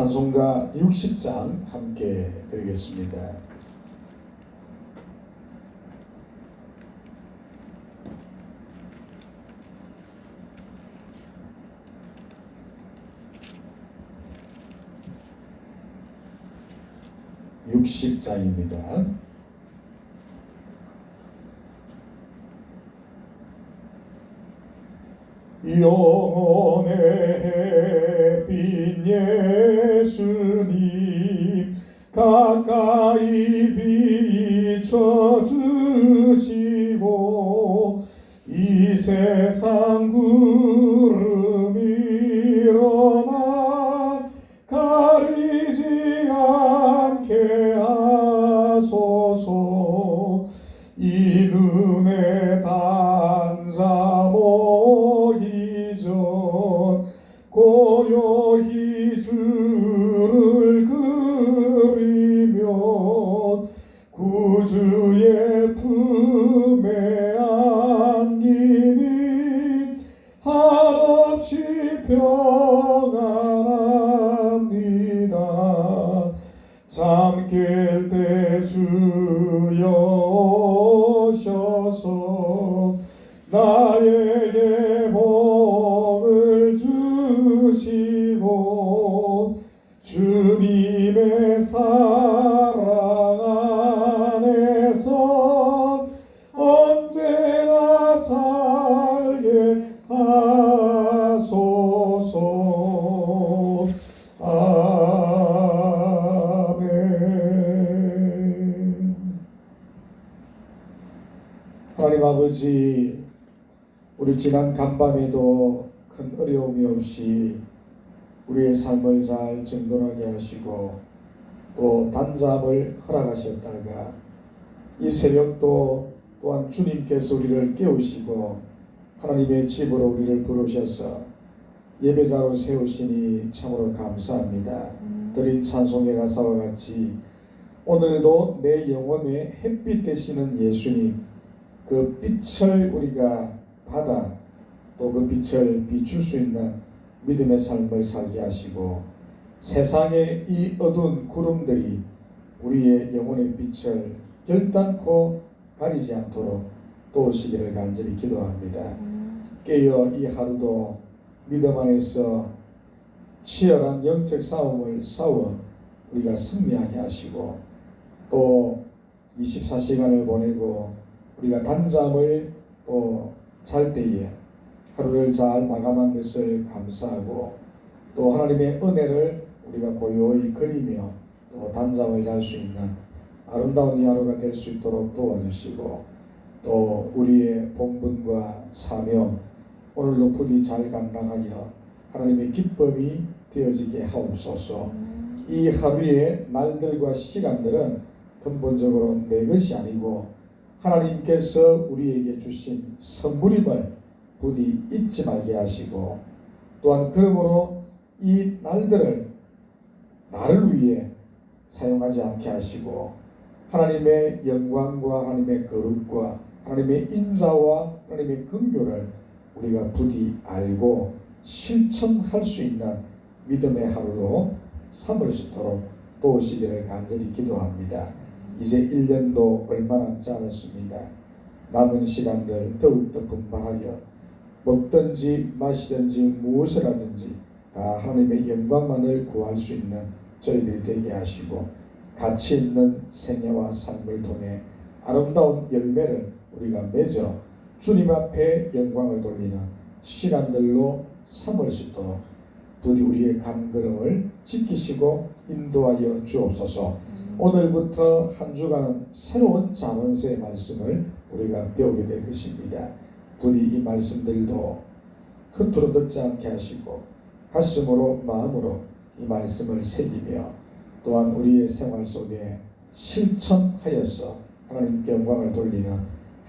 찬송가 60장 함께 드리겠습니다. (60장입니다) 영혼의 햇빛 예수님 가까이 비춰주시고 이 세상 구름 일어나 가리지 않게 하소서. 이 눈의 단사 모기 전 고요히 주를 그리며 구주의 품에 안기니 한없이 평안합니다. 잠 깰 때 주여 오셔서 나에게 복을 주시고 주님의 사랑 안에서 언제나 살게 하소서. 아멘. 하나님 아버지, 우리 지난 간밤에도 큰 어려움이 없이 우리의 삶을 잘 정돈하게 하시고 또 단잠을 허락하셨다가 이 새벽도 또한 주님께서 우리를 깨우시고 하나님의 집으로 우리를 부르셔서 예배자로 세우시니 참으로 감사합니다. 드린 찬송의 가사와 같이 오늘도 내 영혼의 햇빛 되시는 예수님, 그 빛을 우리가 받아 또 그 빛을 비출 수 있는 믿음의 삶을 살게 하시고 세상의 이 어두운 구름들이 우리의 영혼의 빛을 결단코 가리지 않도록 도우시기를 간절히 기도합니다. 깨어 이 하루도 믿음 안에서 치열한 영적 싸움을 싸워 우리가 승리하게 하시고 또 24시간을 보내고 우리가 단잠을 또 잘 때에 하루를 잘 마감한 것을 감사하고 또 하나님의 은혜를 우리가 고요히 그리며 또 단잠을 잘 수 있는 아름다운 이 하루가 될 수 있도록 도와주시고 또 우리의 본분과 사명 오늘도 부디 잘 감당하여 하나님의 기쁨이 되어지게 하옵소서. 이 하루의 날들과 시간들은 근본적으로 내 것이 아니고 하나님께서 우리에게 주신 선물임을 부디 잊지 말게 하시고 또한 그러므로 이 날들을 나를 위해 사용하지 않게 하시고 하나님의 영광과 하나님의 거룩과 하나님의 인자와 하나님의 긍휼을 우리가 부디 알고 실천할 수 있는 믿음의 하루로 삼을 수 있도록 도우시기를 간절히 기도합니다. 이제 1년도 얼마 남지 않았습니다. 남은 시간들 더욱더 분발하여 먹든지 마시든지 무엇을 하든지 다 하나님의 영광만을 구할 수 있는 저희들이 되게 하시고 가치 있는 생애와 삶을 통해 아름다운 열매를 우리가 맺어 주님 앞에 영광을 돌리는 시간들로 삼을 수 있도록 부디 우리의 간걸음을 지키시고 인도하여 주옵소서. 오늘부터 한 주간은 새로운 잠언서의 말씀을 우리가 배우게 될 것입니다. 부디 이 말씀들도 흩어져 듣지 않게 하시고 가슴으로 마음으로 이 말씀을 새기며 또한 우리의 생활 속에 실천하여서 하나님께 영광을 돌리는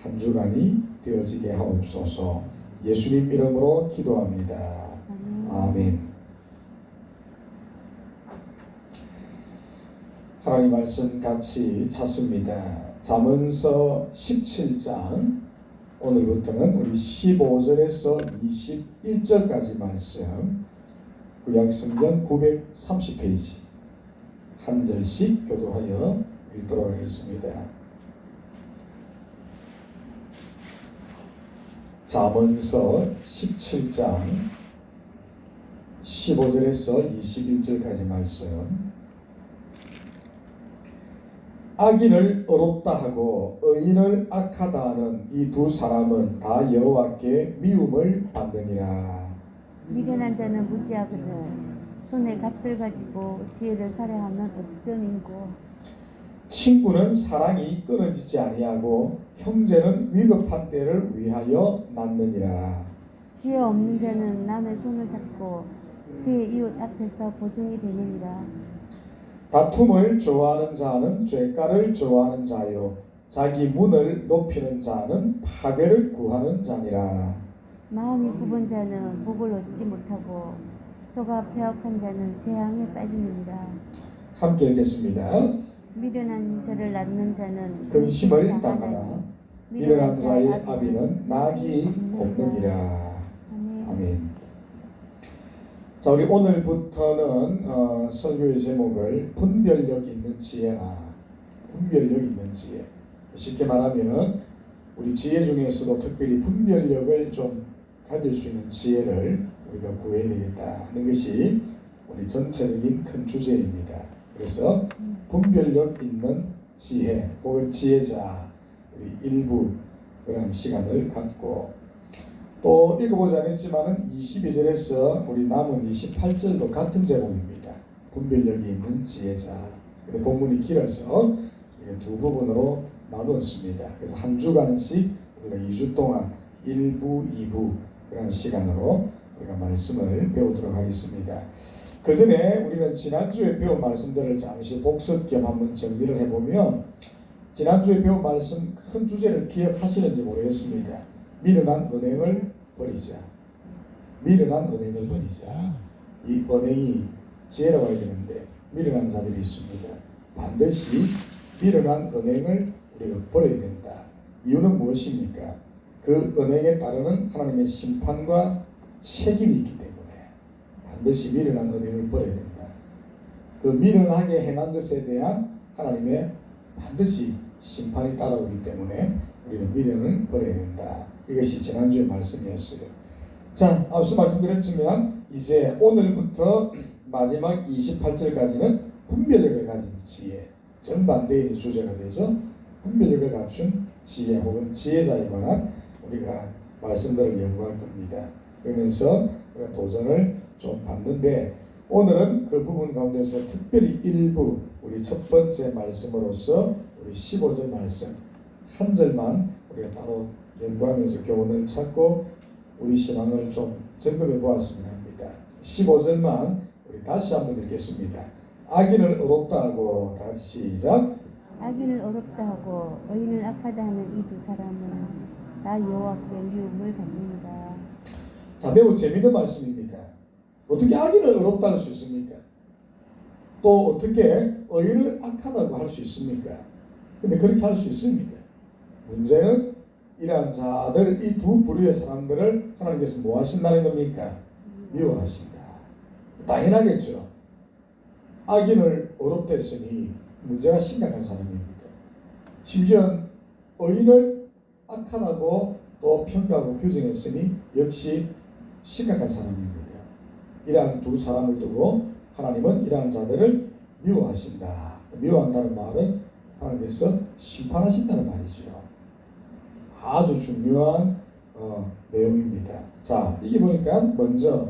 한 주간이 되어지게 하옵소서. 예수님 이름으로 기도합니다. 아멘. 하나님 말씀 같이 찾습니다. 잠언서 17장 오늘부터는 우리 15절에서 21절까지 말씀 구약성경 930페이지 한 절씩 교도하여 읽도록 하겠습니다. 잠언서 17장 15절에서 21절까지 말씀. 악인을 의롭다 하고 의인을 악하다 하는 이 두 사람은 다 여호와께 미움을 받느니라. 미련한 자는 무지하거든 손에 값을 가지고 지혜를 살해하면 어쩌민고. 친구는 사랑이 끊어지지 아니하고 형제는 위급한 때를 위하여 낳느니라. 지혜 없는 자는 남의 손을 잡고 그의 이웃 앞에서 보증이 되느니라. 다툼을 좋아하는 자는 죄가를 좋아하는 자요 자기 문을 높이는 자는 파괴를 구하는 자니라. 마음이 굽은 자는 복을 얻지 못하고 혀가 폐역한 자는 재앙에 빠지느니라. 함께 읽겠습니다. 미련한 자를 낳는 자는 근심을 당하나 미련한 자의 아비는 낙이 없느니라. 아멘. 자, 우리 오늘부터는 설교의 제목을 분별력 있는 지혜라. 분별력 있는 지혜. 쉽게 말하면은 우리 지혜 중에서도 특별히 분별력을 좀 가질 수 있는 지혜를 우리가 구해야 되겠다 하는 것이 우리 전체적인 큰 주제입니다. 그래서 분별력 있는 지혜 혹은 지혜자 우리 일부 그런 시간을 갖고 또 읽어보지 않았지만은 22절에서 우리 남은 28절도 같은 제목입니다. 분별력이 있는 지혜자. 본문이 길어서 두 부분으로 나누었습니다. 그래서 한 주간씩 우리가 2주 동안 1부, 2부 그런 시간으로 우리가 말씀을 배우도록 하겠습니다. 그 전에 우리는 지난주에 배운 말씀들을 잠시 복습 겸 한번 정리를 해보면 지난주에 배운 말씀 큰 주제를 기억하시는지 모르겠습니다. 미련한 언행을 버리자. 미련한 언행을 버리자. 이 언행이 지혜라고 해야 되는데 미련한 자들이 있습니다. 반드시 미련한 언행을 우리가 버려야 된다. 이유는 무엇입니까? 그 언행에 따르는 하나님의 심판과 책임이 있기 때문에 반드시 미련한 언행을 버려야 된다. 그 미련하게 행한 것에 대한 하나님의 반드시 심판이 따라오기 때문에 우리는 미련을 버려야 된다. 이것이 지난주의 말씀이었어요. 자, 앞서 말씀드렸지만 이제 오늘부터 마지막 28절까지는 분별력을 가진 지혜, 정반대의 주제가 되죠. 분별력을 갖춘 지혜 혹은 지혜자에 관한 우리가 말씀들을 연구할 겁니다. 그러면서 우리가 도전을 좀 받는데 오늘은 그 부분 가운데서 특별히 일부 우리 첫 번째 말씀으로서 우리 15절 말씀 한 절만 우리가 따로 연구하면서 교훈을 찾고 우리 신앙을 좀 점검해 보았으면 합니다. 15절만 우리 다시 한번 읽겠습니다. 악인을 의롭다 하고 다 같이 시작. 악인을 어렵다 하고 의인을 악하다 하는 이 두 사람은 다 여호와께 미움을 받느니라. 자, 매우 재미있는 말씀입니다. 어떻게 악인을 의롭다 할 수 있습니까? 또 어떻게 의인을 악하다고 할 수 있습니까? 근데 그렇게 할 수 있습니다. 문제는 이러한 자들 이 두 부류의 사람들을 하나님께서 뭐 하신다는 겁니까? 미워하신다. 당연하겠죠. 악인을 어렵다 했으니 문제가 심각한 사람입니다. 심지어 의인을 악하다고 또 평가하고 규정했으니 역시 심각한 사람입니다. 이러한 두 사람을 두고 하나님은 이러한 자들을 미워하신다. 미워한다는 말은 하나님께서 심판하신다는 말이죠. 아주 중요한 내용입니다. 자, 이게 보니까 먼저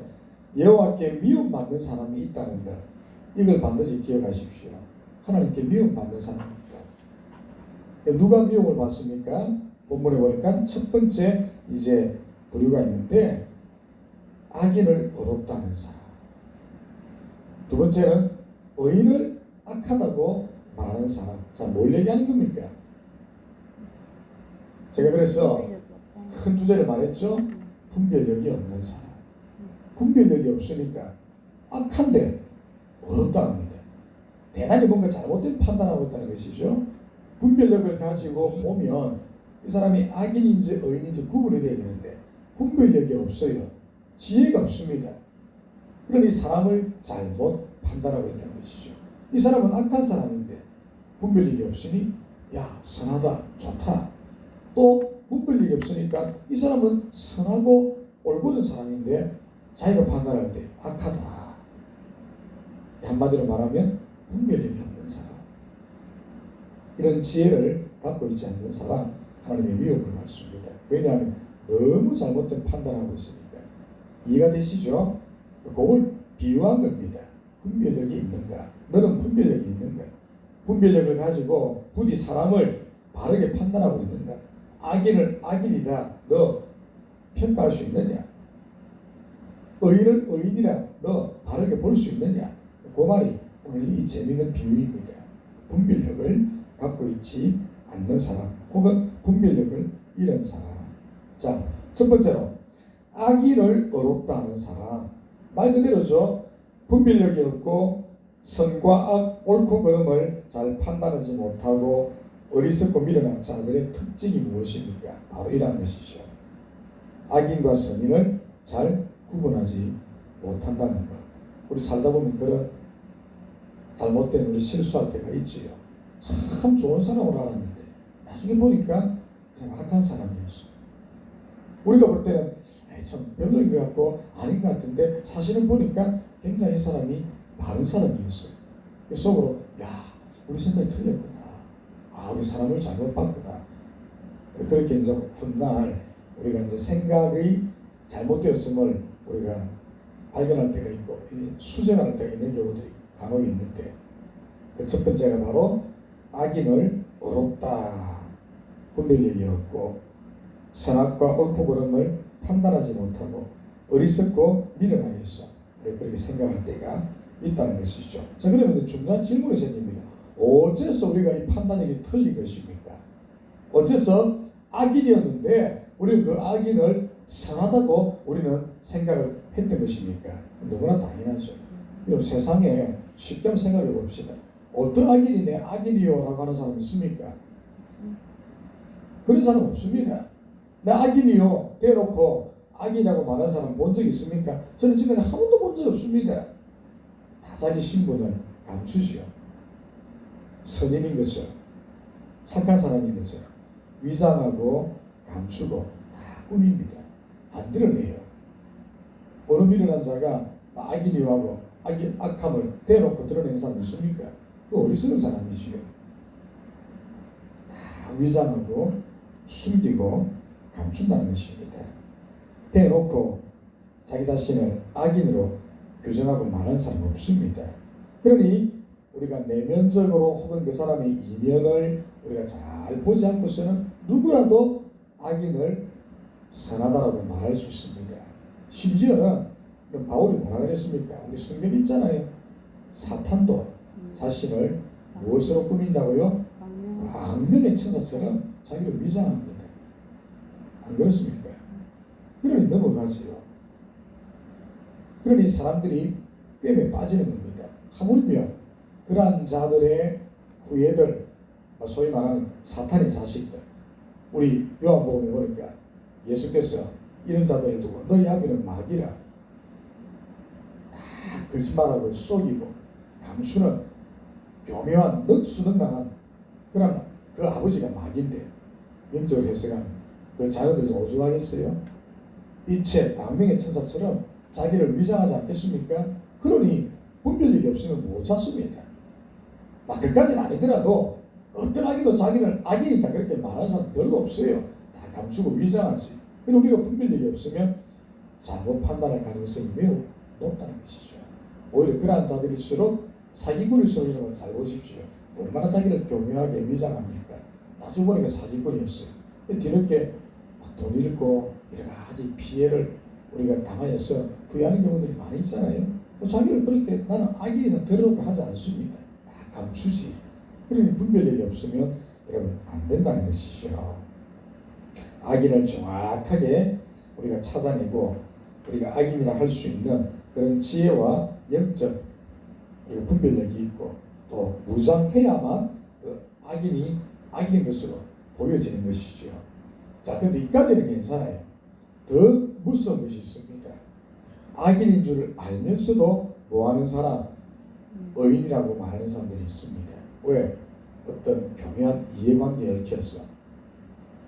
여호와께 미움받는 사람이 있다는 것, 이걸 반드시 기억하십시오. 하나님께 미움받는 사람이 있다. 누가 미움을 받습니까? 본문에 보니까 첫 번째 이제 부류가 있는데 악인을 의롭다는 사람. 두 번째는 의인을 악하다고 말하는 사람. 자, 뭘 얘기하는 겁니까? 제가 그래서 큰 주제를 말했죠. 분별력이 없는 사람. 분별력이 없으니까 악한데 어렵다 합니다. 대단히 뭔가 잘못된 판단하고 있다는 것이죠. 분별력을 가지고 보면 이 사람이 악인인지 의인인지 구분이 되야 되는데 분별력이 없어요. 지혜가 없습니다. 그러니 사람을 잘못 판단하고 있다는 것이죠. 이 사람은 악한 사람인데 분별력이 없으니 야 선하다 좋다. 또 분별력이 없으니까 이 사람은 선하고 옳고는 사람인데 자기가 판단할 때 악하다. 한마디로 말하면 분별력이 없는 사람. 이런 지혜를 갖고 있지 않는 사람 하나님의 미움을 받습니다. 왜냐하면 너무 잘못된 판단하고 있으니까. 이해가 되시죠? 그걸 비유한 겁니다. 분별력이 있는가? 너는 분별력이 있는가? 분별력을 가지고 부디 사람을 바르게 판단하고 있는가? 악인을 악인이다 너 평가할 수 있느냐? 의인을 의인이라 너 바르게 볼 수 있느냐? 그 말이 오늘 이 재미있는 비유입니다. 분별력을 갖고 있지 않는 사람 혹은 분별력을 잃은 사람. 자, 첫 번째로 악인을 어렵다 하는 사람. 말 그대로죠. 분별력이 없고 선과 악, 옳고 그름을 잘 판단하지 못하고 어리석고 미련한 자들의 특징이 무엇입니까? 바로 이러한 것이죠. 악인과 선인을 잘 구분하지 못한다는 것. 우리 살다 보면 그런 잘못된 우리 실수할 때가 있지요. 참 좋은 사람으로 알았는데 나중에 보니까 그냥 악한 사람이었어. 우리가 볼 때는 참 별로인 것 같고 아닌 것 같은데 사실은 보니까 굉장히 이 사람이 바른 사람이었어요. 속으로 야 우리 생각이 틀렸구나. 아 우리 사람을 잘못 봤구나. 그렇게 이제 훗날 우리가 이제 생각의 잘못되었음을 우리가 발견할 때가 있고 수정할 때가 있는 경우들이 간혹 있는데 그 첫 번째가 바로 악인을 어렵다. 분별력이 없고 선악과 옳고 그름을 판단하지 못하고 어리석고 미련하게 있어. 그렇게 생각할 때가 있다는 것이죠. 자 그러면 이제 중요한 질문이 생깁니다. 어째서 우리가 이 판단력이 틀린 것입니까? 어째서 악인이었는데 우리는 그 악인을 선하다고 우리는 생각을 했던 것입니까? 너무나 당연하죠. 여러분 세상에 쉽게 한번 생각해 봅시다. 어떤 악인이 내 악인이요 라고 하는 사람이 있습니까? 그런 사람 없습니다. 나 악인이요 대놓고 악인이라고 말하는 사람 본 적 있습니까? 저는 지금까지 한 번도 본 적 없습니다. 다 자기 신분을 감추지요. 선인인 것처럼 착한 사람인 것처럼 위장하고 감추고 다 꾸밉니다. 안 드러내요. 어느 미련한 자가 악인이요 하고 악함을 대놓고 드러내는 사람이 있습니까? 그 어리석은 사람이지요. 다 위장하고 숨기고 감춘다는 것입니다. 대놓고 자기 자신을 악인으로 규정하고 말하는 사람은 없습니다. 그러니 우리가 내면적으로 혹은 그 사람의 이면을 우리가 잘 보지 않고서는 누구라도 악인을 선하다라고 말할 수 있습니다. 심지어는 바울이 뭐라 그랬습니까? 우리 성경 읽잖아요. 사탄도 자신을 무엇으로 꾸민다고요? 악명의 천사처럼 자기를 위장합니다. 안 그렇습니까? 그러니 넘어가지요. 그러니 사람들이 꿰매 빠지는 겁니다. 하물며 그러한 자들의 후예들, 소위 말하는 사탄의 자식들, 우리 요한복음에 보니까 예수께서 이런 자들을 두고 너희 아비는 마귀라, 다 거짓말하고 속이고 감추는 교묘한 넉수능랑한 그런 그 아버지가 마귀인데 영적으로 해석하면 그 자녀들도 오죽하겠어요? 빛의 광명의 천사처럼 자기를 위장하지 않겠습니까? 그러니 분별력이 없으면 못 찾습니다. 막 그까지는 아니더라도 어떤 악인도 자기를 악이니까 그렇게 말하는 사람 별로 없어요. 다 감추고 위장하지. 그런데 우리가 분별력이 없으면 잘못 판단할 가능성이 매우 높다는 것이죠. 오히려 그러한 자들일수록 사기꾼일수록 이런 걸 잘 보십시오. 얼마나 자기를 교묘하게 위장합니까? 나중에 보니까 사기꾼이었어요. 뒤늦게 돈 잃고 여러 가지 피해를 우리가 당하여서 후회하는 경우들이 많이 있잖아요. 자기를 그렇게 나는 악인이다 들으려고 하지 않습니다. 다 감추지. 그러니 분별력이 없으면 여러분 안 된다는 것이죠. 악인을 정확하게 우리가 찾아내고 우리가 악인이라 할 수 있는 그런 지혜와 영적 그리고 분별력이 있고 또 무장해야만 그 악인이 악인인 것으로 보여지는 것이죠. 자, 근데 이까지는 괜찮아요. 더 무서운 것이 있습니다. 악인인 줄 알면서도 뭐하는 사람? 의인이라고 말하는 사람들이 있습니다. 왜? 어떤 교묘한 이해관계에 얽혀서.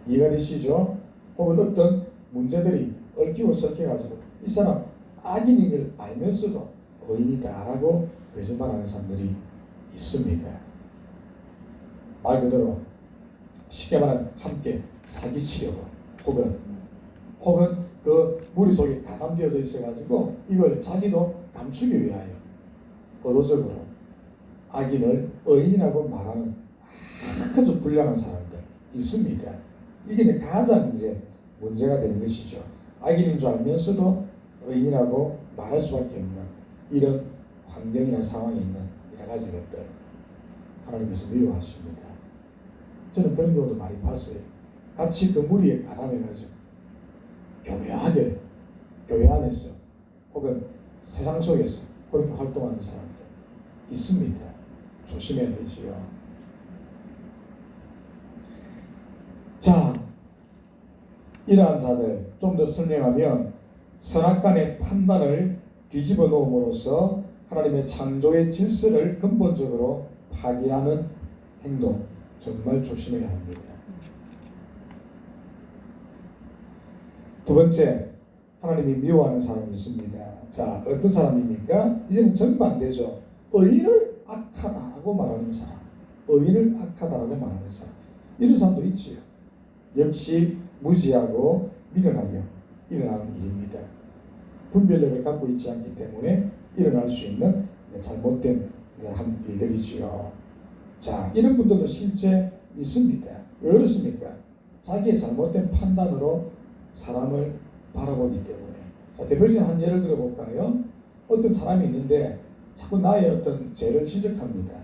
이해가 되시죠? 혹은 어떤 문제들이 얽히고 섞여가지고 이 사람 악인인 걸 알면서도 의인이다라고 거짓말하는 사람들이 있습니다. 말 그대로 쉽게 말하면 함께 사기치려고 혹은 그 무리 속에 가담되어져 있어가지고 이걸 자기도 감추기 위하여 의도적으로 악인을 의인이라고 말하는 아주 불량한 사람들 있습니다. 이게 이제 가장 이제 문제가 되는 것이죠. 악인인 줄 알면서도 의인이라고 말할 수밖에 없는 이런 환경이나 상황에 있는 여러 가지 것들 하나님께서 미워하십니다. 저는 그런 경우도 많이 봤어요. 같이 그 무리에 가담해가지고 교묘하게 교회 안에서 혹은 세상 속에서 그렇게 활동하는 사람들 있습니다. 조심해야 되지요. 자, 이러한 자들 좀 더 설명하면 선악간의 판단을 뒤집어 놓음으로써 하나님의 창조의 질서를 근본적으로 파괴하는 행동 정말 조심해야 합니다. 두 번째, 하나님이 미워하는 사람이 있습니다. 자, 어떤 사람입니까? 이제는 정반대죠. 의인을 악하다라고 말하는 사람, 의인을 악하다라고 말하는 사람, 이런 사람도 있지요. 역시 무지하고 미련하여 일어나는 일입니다. 분별력을 갖고 있지 않기 때문에 일어날 수 있는 잘못된 한 일들이지요. 자, 이런 분들도 실제 있습니다. 왜 그렇습니까? 자기의 잘못된 판단으로 사람을 바라보기 때문에. 자, 대표적인 한 예를 들어볼까요? 어떤 사람이 있는데 자꾸 나의 어떤 죄를 지적합니다.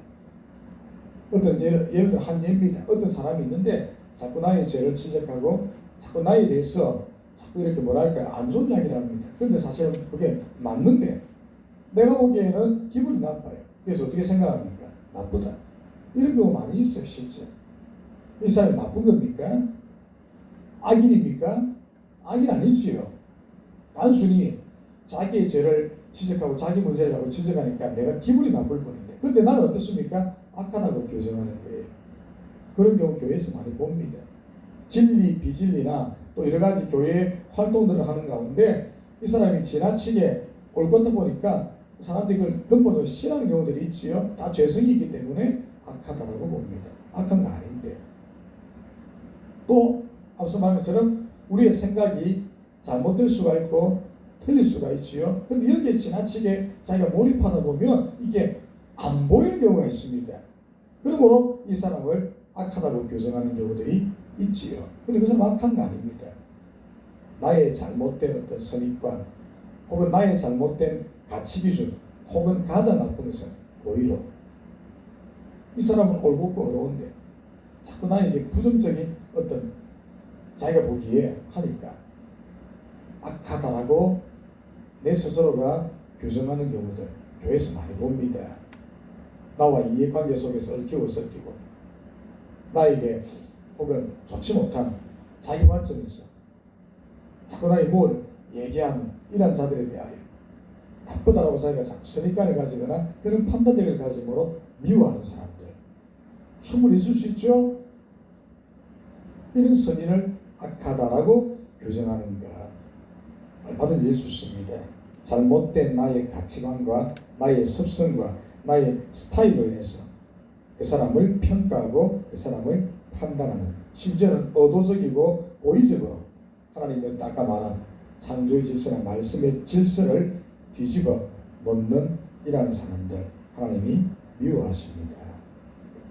어떤 예를 들어 한 예입니다. 어떤 사람이 있는데 자꾸 나의 죄를 지적하고 자꾸 나에 대해서 자꾸 이렇게 뭐랄까요, 안 좋은 이야기를 합니다. 그런데 사실은 그게 맞는데 내가 보기에는 기분이 나빠요. 그래서 어떻게 생각합니까? 나쁘다. 이런 경우 많이 있어요. 실제 이 사람이 나쁜 겁니까? 악인입니까? 악인 아니지요. 단순히 자기의 죄를 지적하고 자기 문제를 자꾸 지적하니까 내가 기분이 나쁠 뿐인데, 근데 나는 어떻습니까? 악하다고 교정하는 거예요. 그런 경우 교회에서 많이 봅니다. 진리, 비진리나 또 여러 가지 교회 활동들을 하는 가운데 이 사람이 지나치게 옳고 보니까 사람들이 그걸 근본으로 싫어하는 경우들이 있지요. 다 죄성이 있기 때문에 악하다라고 봅니다. 악한 거 아닌데. 또 앞서 말한 것처럼 우리의 생각이 잘못될 수가 있고 틀릴 수가 있지요. 근데 여기에 지나치게 자기가 몰입하다 보면 이게 안 보이는 경우가 있습니다. 그러므로 이 사람을 악하다고 규정하는 경우들이 있지요. 근데 그 사람 악한 거 아닙니다. 나의 잘못된 어떤 선입관 혹은 나의 잘못된 가치기준 혹은 가장 나쁜 것은 고의로 이 사람은 옳고 어려운데 자꾸 나에게 부정적인 어떤 자기가 보기에 하니까 악하다라고 내 스스로가 규정하는 경우들 교회에서 많이 봅니다. 나와 이해관계 속에서 얽히고 섞이고 나에게 혹은 좋지 못한 자기 관점에서 자꾸 나의 뭘 얘기하는 이런 자들에 대하여 나쁘다라고 자기가 자꾸 선입관을 가지거나 그런 판단력을 가짐으로 미워하는 사람들 충분히 있을 수 있죠. 이런 선인을 악하다라고 규정하는 것 얼마든지 있을 수 있습니다. 잘못된 나의 가치관과 나의 습성과 나의 스타일로 인해서 그 사람을 평가하고 그 사람을 판단하는, 심지어는 의도적이고 고의적으로 하나님의 아까 말한 창조의 질서나 말씀의 질서를 뒤집어 놓는 이러한 사람들 하나님이 미워하십니다.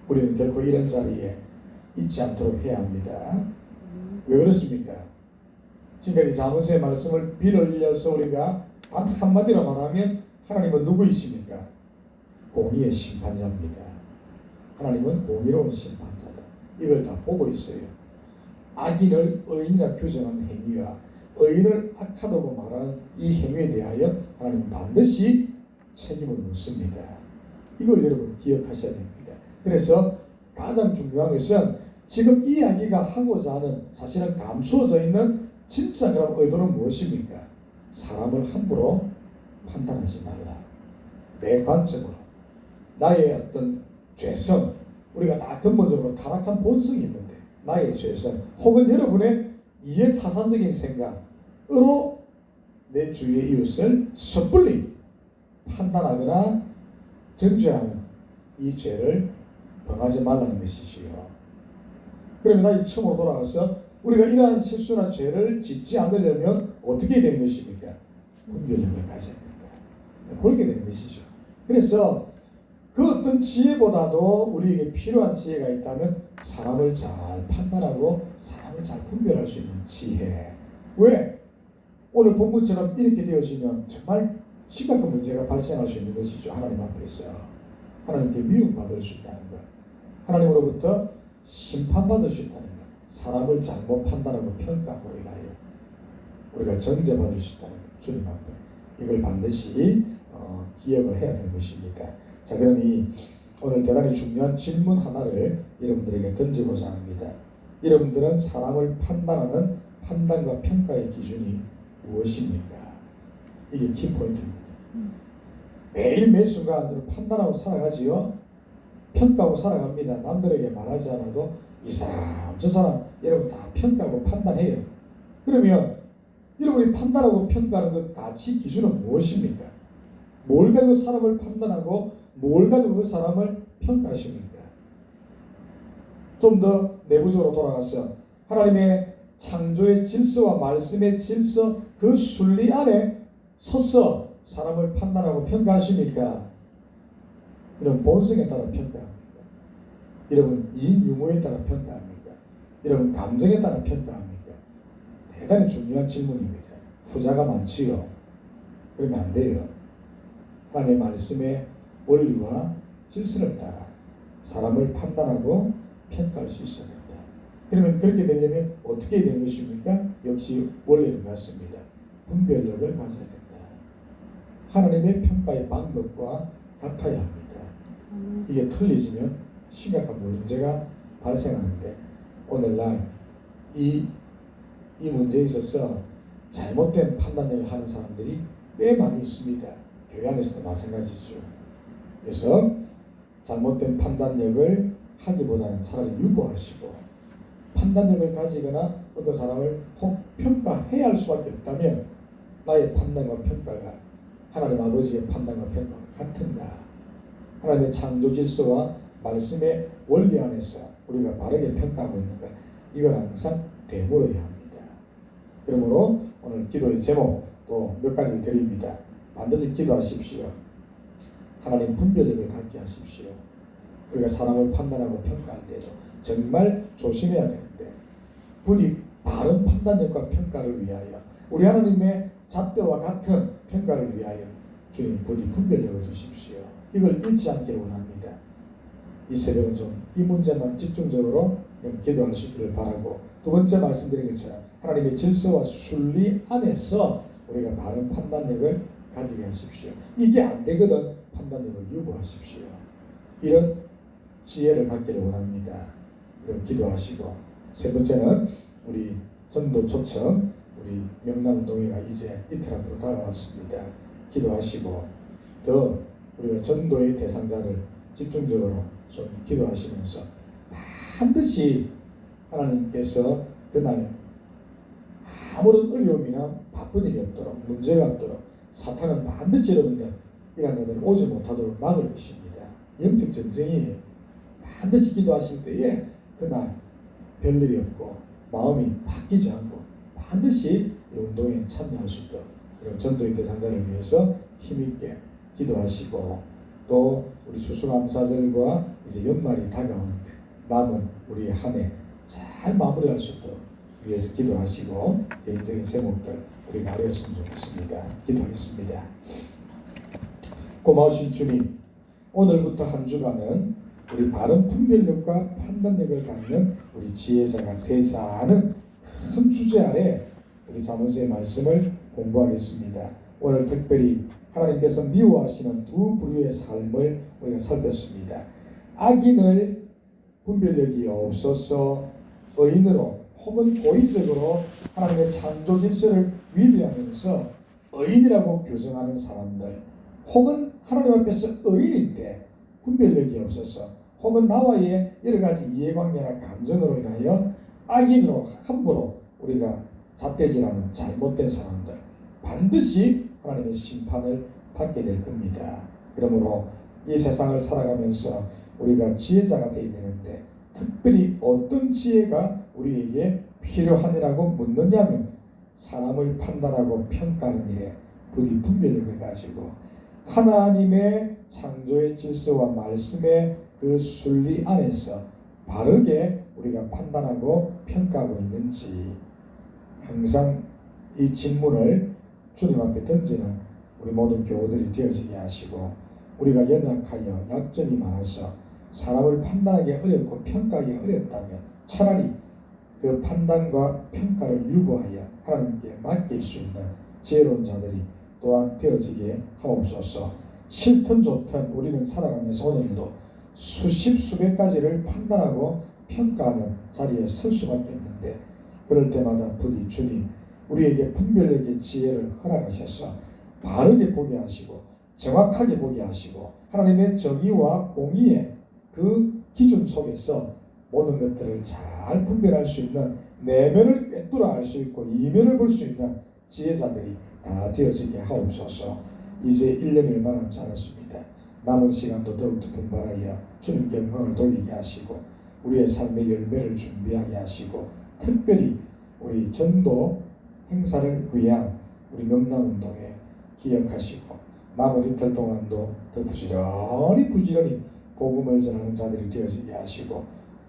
우리는 결코 이런 자리에 있지 않도록 해야 합니다. 왜 그렇습니까? 지금까지 잠언서의 말씀을 빌어서 우리가 단 한마디로 말하면 하나님은 누구이십니까? 공의의 심판자입니다. 하나님은 공의로운 심판자다. 이걸 다 보고 있어요. 악인을 의인이라 규정하는 행위와 의인을 악하다고 말하는 이 행위에 대하여 하나님은 반드시 책임을 묻습니다. 이걸 여러분 기억하셔야 됩니다. 그래서 가장 중요한 것은 지금 이 이야기가 하고자 하는 사실은 감추어져 있는 진짜 그런 의도는 무엇입니까? 사람을 함부로 판단하지 말라. 내 관점으로 나의 어떤 죄성, 우리가 다 근본적으로 타락한 본성이 있는데 나의 죄성 혹은 여러분의 이해타산적인 생각으로 내 주위의 이웃을 섣불리 판단하거나 정죄하는 이 죄를 범하지 말라는 것이지요. 그러면 다시 처음으로 돌아가서 우리가 이러한 실수나 죄를 짓지 않으려면 어떻게 되는 것입니까? 분별력을 가져야 된다. 그렇게 되는 것이죠. 그래서 그 어떤 지혜보다도 우리에게 필요한 지혜가 있다면 사람을 잘 판단하고 사람을 잘 분별할 수 있는 지혜. 왜? 오늘 본문처럼 이렇게 되어지면 정말 심각한 문제가 발생할 수 있는 것이죠. 하나님 앞에서 하나님께 미움받을 수 있다는 것, 하나님으로부터 심판받을 수 있다는 것, 사람을 잘못 판단하고 평가함으로 인하여 우리가 정죄받을 수 있다는 것, 주님 앞에 이걸 반드시 기억을 해야 되는 것입니다. 자, 그러니 오늘 대단히 중요한 질문 하나를 여러분들에게 던지고자 합니다. 여러분들은 사람을 판단하는 판단과 평가의 기준이 무엇입니까? 이게 키포인트입니다. 매일 매 순간 판단하고 살아가지요. 평가하고 살아갑니다. 남들에게 말하지 않아도 이 사람 저 사람 여러분 다 평가하고 판단해요. 그러면 여러분이 판단하고 평가하는 그 가치 기준은 무엇입니까? 뭘 가지고 사람을 판단하고 뭘 가지고 그 사람을 평가하십니까? 좀 더 내부적으로 돌아가서 하나님의 창조의 질서와 말씀의 질서 그 순리 안에 서서 사람을 판단하고 평가하십니까? 이런 본성에 따라 평가합니까? 여러분 이익 유무에 따라 평가합니까? 여러분 감정에 따라 평가합니까? 대단히 중요한 질문입니다. 후자가 많지요. 그러면 안 돼요. 하나님의 말씀의 원리와 질서를 따라 사람을 판단하고 평가할 수 있어야 된다. 그러면 그렇게 되려면 어떻게 되는 것입니까? 역시 원리는 같습니다. 분별력을 가져야 된다. 하나님의 평가의 방법과 같아야 합니다. 이게 틀리지면 심각한 문제가 발생하는데 오늘날 이 문제에 있어서 잘못된 판단력을 하는 사람들이 꽤 많이 있습니다. 교회 안에서도 마찬가지죠. 그래서 잘못된 판단력을 하기보다는 차라리 유보하시고 판단력을 가지거나 어떤 사람을 평가해야 할 수밖에 없다면 나의 판단과 평가가 하나님 아버지의 판단과 평가가 같은가? 하나님의 창조 질서와 말씀의 원리 안에서 우리가 바르게 평가하고 있는가? 이걸 항상 되물어야 합니다. 그러므로 오늘 기도의 제목 또 몇 가지를 드립니다. 반드시 기도하십시오. 하나님 분별력을 갖게 하십시오. 우리가 사람을 판단하고 평가할 때도 정말 조심해야 되는데 부디 바른 판단력과 평가를 위하여 우리 하나님의 잣대와 같은 평가를 위하여 주님 부디 분별력을 주십시오. 이걸 잃지 않기를 원합니다. 이 새벽은 좀 이 문제만 집중적으로 기도할 수 있기를 바라고 두 번째 말씀드린 것처럼 하나님의 질서와 순리 안에서 우리가 바른 판단력을 가지게 하십시오. 이게 안 되거든 판단력을 유보하십시오. 이런 지혜를 갖기를 원합니다. 그럼 기도하시고 세 번째는 우리 전도 초청 우리 명랑운동회가 이제 이틀 앞으로 다가왔습니다. 기도하시고 더 우리가 전도의 대상자를 집중적으로 좀 기도하시면서 반드시 하나님께서 그날 아무런 어려움이나 바쁜 일이 없도록 문제가 없도록 사탄은 반드시 여러분들 이런 자들을 오지 못하도록 막을 것입니다. 영적 전쟁이에요. 반드시 기도하실 때에 그날 별일이 없고 마음이 바뀌지 않고 반드시 이 운동에 참여할 수 있도록 그럼 전도의 대상자를 위해서 힘있게 기도하시고 또 우리 추수감사절과 이제 연말이 다가오는데 남은 우리 한 해 잘 마무리할 수 있도록 위해서 기도하시고 개인적인 제목들 우리가 알았으면 좋겠습니다. 기도하겠습니다. 고마우신 주님, 오늘부터 한 주간은 우리 바른 분별력과 판단력을 갖는 우리 지혜자가 되자는 큰 주제 아래 우리 잠언서의 말씀을 공부하겠습니다. 오늘 특별히 하나님께서 미워하시는 두 부류의 삶을 우리가 살폈습니다. 악인을 분별력이 없어서 의인으로 혹은 고의적으로 하나님의 창조 질서를 위배하면서 의인이라고 규정하는 사람들, 혹은 하나님 앞에서 의인인데 분별력이 없어서, 혹은 나와의 여러 가지 이해관계나 감정으로 인하여 악인으로 함부로 우리가 잣대질하는 잘못된 사람들, 반드시 하나님의 심판을 받게 될 겁니다. 그러므로 이 세상을 살아가면서 우리가 지혜자가 되어야 되는데, 특별히 어떤 지혜가 우리에게 필요하니라고 묻느냐면, 사람을 판단하고 평가하는 일에 부디 분별력을 가지고 하나님의 창조의 질서와 말씀의 그 순리 안에서 바르게 우리가 판단하고 평가하고 있는지, 항상 이 질문을 주님 앞에 던지는 우리 모든 교우들이 되어지게 하시고, 우리가 연약하여 약점이 많아서 사람을 판단하기 어렵고 평가하기 어렵다면 차라리 그 판단과 평가를 유보하여 하나님께 맡길 수 있는 지혜로운 자들이 또한 되어지게 하옵소서. 싫든 좋든 우리는 살아가면서 오늘도 수십 수백 가지를 판단하고 평가하는 자리에 설 수밖에 없는데, 그럴 때마다 부디 주님 우리에게 분별력의 지혜를 허락하셔서 바르게 보게 하시고 정확하게 보게 하시고, 하나님의 정의와 공의의 그 기준 속에서 모든 것들을 잘 분별할 수 있는, 내면을 꿰뚫어 알 수 있고 이면을 볼 수 있는 지혜자들이 다 되어지게 하옵소서. 이제 1년이 얼마 남지 않았습니다. 남은 시간도 더욱더 분발하여 주님께 영광을 돌리게 하시고 우리의 삶의 열매를 준비하게 하시고, 특별히 우리 전도 행사를 위한 우리 명랑운동에 기억하시고, 남은 이틀 동안도 더 부지런히 복음을 전하는 자들이 되어지게 하시고,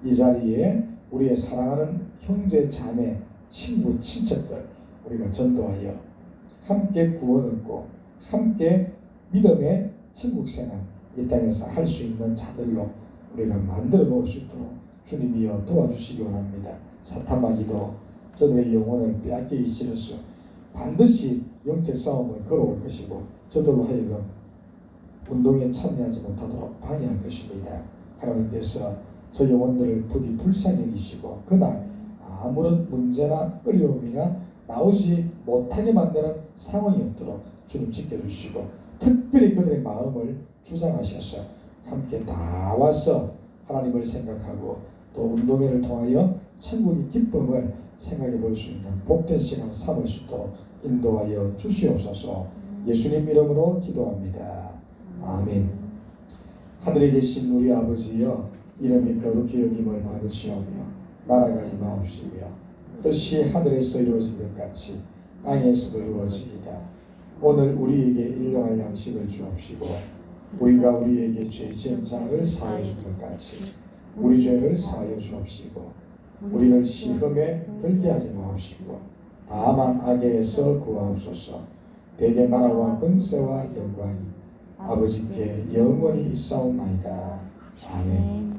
이 자리에 우리의 사랑하는 형제, 자매, 친구, 친척들 우리가 전도하여 함께 구원 얻고 함께 믿음의 천국생활 이 땅에서 할 수 있는 자들로 우리가 만들어 놓을 수 있도록 주님이여 도와주시기 원합니다. 사탄마귀도 저들의 영혼을 빼앗기기 싫어서 반드시 영적 싸움을 걸어올 것이고, 저들로 하여금 운동에 참여하지 못하도록 방해할 것입니다. 하나님께서 저 영혼들을 부디 불쌍히 여기시고, 그날 아무런 문제나 어려움이나 나오지 못하게 만드는 상황이 없도록 주님 지켜주시고, 특별히 그들의 마음을 주장하셔서 함께 나와서 하나님을 생각하고 또 운동회를 통하여 천국의 기쁨을 생각해 볼 수 있는 복된 시간 삼을 수 있도록 인도하여 주시옵소서. 예수님 이름으로 기도합니다. 아멘. 하늘에 계신 우리 아버지여, 이름이 거룩히 여김을 받으시오며 나라가 임하옵시며 뜻이 하늘에서 이루어진 것 같이 땅에서도 이루어지이다. 오늘 우리에게 일용할 양식을 주옵시고, 우리가 우리에게 죄 지은 자를 사하여 준 것 같이 우리 죄를 사하여 주옵시고, 우리를 시험에 들게 하지 마옵시고 다만 악에서 구하옵소서. 대개 나라와 권세와 영광이 아버지께 영원히 있사옵나이다. 아멘.